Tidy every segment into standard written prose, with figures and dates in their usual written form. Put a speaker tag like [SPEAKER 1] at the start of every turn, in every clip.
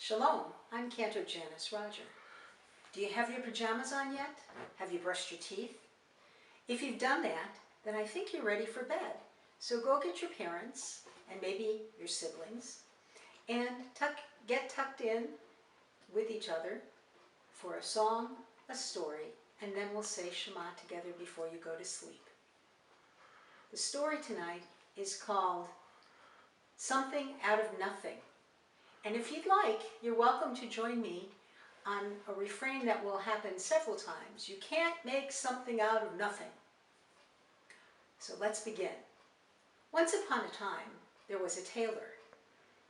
[SPEAKER 1] Shalom, I'm Cantor Janice Roger. Do you have your pajamas on yet? Have you brushed your teeth? If you've done that, then I think you're ready for bed. So go get your parents and maybe your siblings and get tucked in with each other for a song, a story, and then we'll say Shema together before you go to sleep. The story tonight is called Something Out of Nothing. And if you'd like, you're welcome to join me on a refrain that will happen several times. You can't make something out of nothing. So let's begin. Once upon a time, there was a tailor.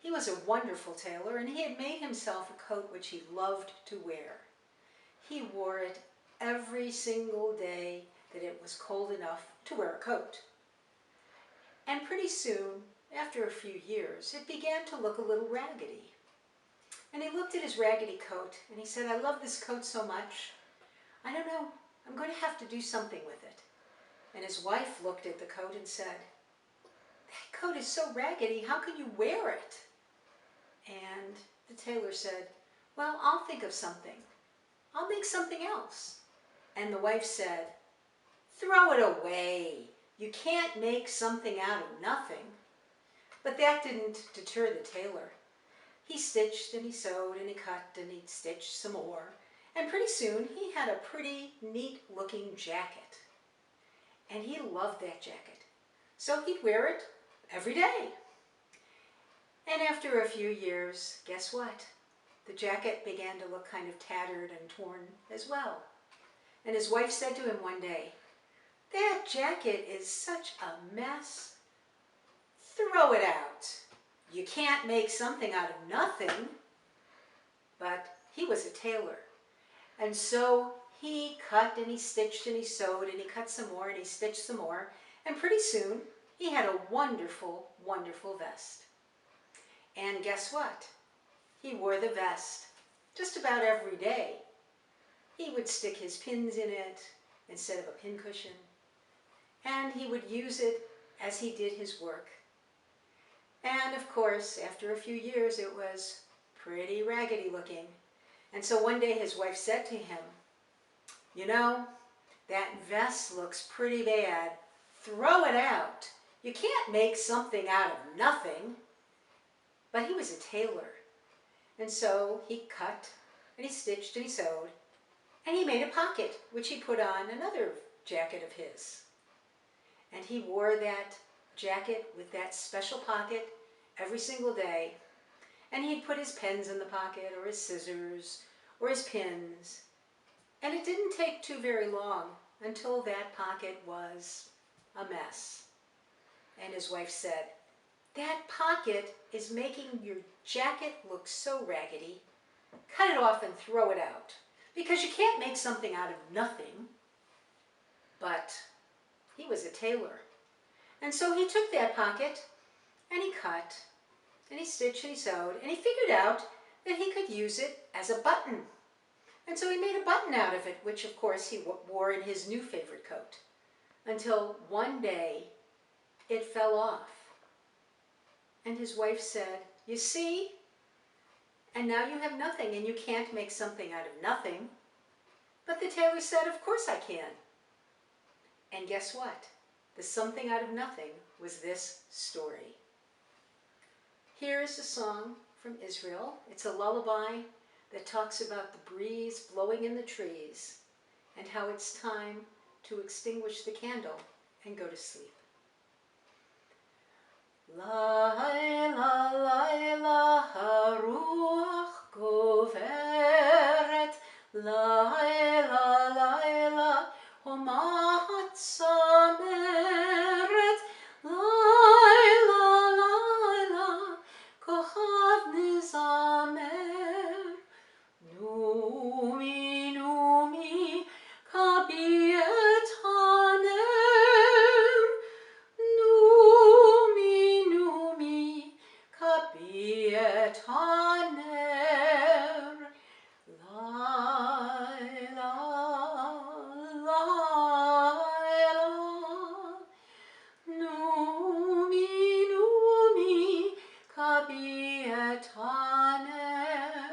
[SPEAKER 1] He was a wonderful tailor, and he had made himself a coat which he loved to wear. He wore it every single day that it was cold enough to wear a coat. And pretty soon, after a few years, it began to look a little raggedy. And he looked at his raggedy coat and he said, I love this coat so much. I don't know, I'm going to have to do something with it. And his wife looked at the coat and said, that coat is so raggedy, how can you wear it? And the tailor said, well, I'll think of something. I'll make something else. And the wife said, throw it away. You can't make something out of nothing. But that didn't deter the tailor. He stitched and he sewed and he cut and he stitched some more. And pretty soon he had a pretty neat looking jacket. And he loved that jacket. So he'd wear it every day. And after a few years, guess what? The jacket began to look kind of tattered and torn as well. And his wife said to him one day, that jacket is such a mess. Throw it out. You can't make something out of nothing. But he was a tailor. And so he cut and he stitched and he sewed and he cut some more and he stitched some more. And pretty soon he had a wonderful, wonderful vest. And guess what? He wore the vest just about every day. He would stick his pins in it instead of a pincushion. And he would use it as he did his work. And of course, after a few years, it was pretty raggedy looking. And so one day his wife said to him, you know, that vest looks pretty bad. Throw it out. You can't make something out of nothing. But he was a tailor. And so he cut and he stitched and he sewed. And he made a pocket, which he put on another jacket of his. And he wore that jacket with that special pocket every single day. And he'd put his pens in the pocket, or his scissors, or his pins. And it didn't take too very long until that pocket was a mess. And his wife said, that pocket is making your jacket look so raggedy. Cut it off and throw it out. Because you can't make something out of nothing. But he was a tailor. And so he took that pocket and he cut and he stitched and he sewed and he figured out that he could use it as a button. And so he made a button out of it, which of course he wore in his new favorite coat. Until one day it fell off. And his wife said, you see? And now you have nothing and you can't make something out of nothing. But the tailor said, of course I can. And guess what? The something out of nothing was this story. Here's a song from Israel. It's a lullaby that talks about the breeze blowing in the trees and how it's time to extinguish the candle and go to sleep. Laila, Laila, haruach goveret. Laila, Laila, homat sameret. Laila, Laila, kochav nizamer. Numi, numi, kabi et haner. Numi, numi, kabi et haner. Laila, Laila, numi, numi, kabi et haner.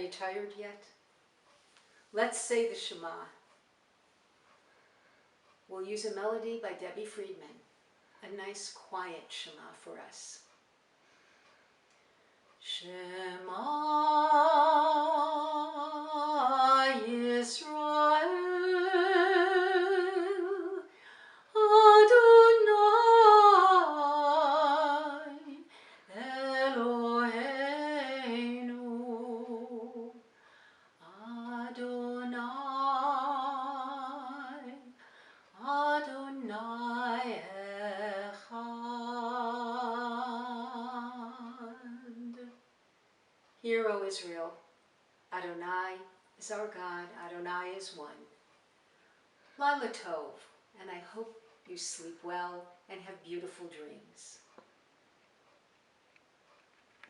[SPEAKER 1] you tired yet? Let's say the Shema. We'll use a melody by Debbie Friedman, a nice quiet Shema for us. Shema Yisrael Adonai Eloheinu Adonai Adonai Echad. Hear, O Israel, Adonai is our God, Adonai is one. Laila Tov, and I hope you sleep well and have beautiful dreams.